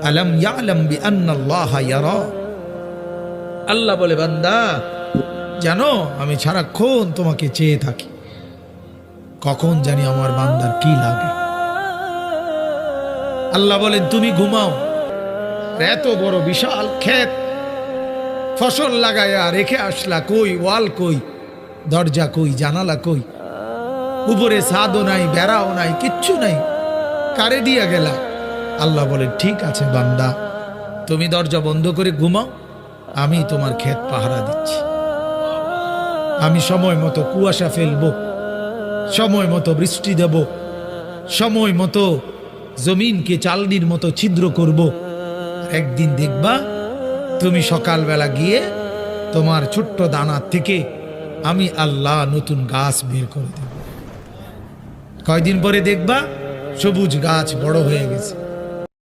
আলম ইয়ালাম বিআন্নাল্লাহা ইয়ারা। আল্লাহ বলে, বান্দা জানো আমি সারাক্ষণ তোমাকে চেয়ে থাকি, কখন জানি আমার বান্দার কি লাগে। আল্লাহ বলেন, তুমি ঘুমাও, এত বড় বিশাল ক্ষেত ফসল লাগায়া রেখে আসলা, কই ওয়াল কই, দরজা কই, জানালা কই, উপরে ছাদও নাই, বেড়াও নাই, কিচ্ছু নাই, কারে দিয়া গেলা? আল্লাহ বলেন, ঠিক আছে বান্দা, তুমি দরজা বন্ধ করে ঘুমাও, আমি তোমার ক্ষেত পাহারা দিচ্ছি। আমি সময় মতো কুয়াশা ফেলবো, সময় মতো বৃষ্টি দেব, সময় মতো জমিনকে চালনির মতো ছিদ্র করব। একদিন দেখবা তুমি সকালবেলা গিয়ে তোমার ছোট্ট দানা থেকে আমি আল্লাহ নতুন গাছ বের করে দেব। কয়দিন পরে দেখবা সবুজ গাছ বড় হয়ে গেছে।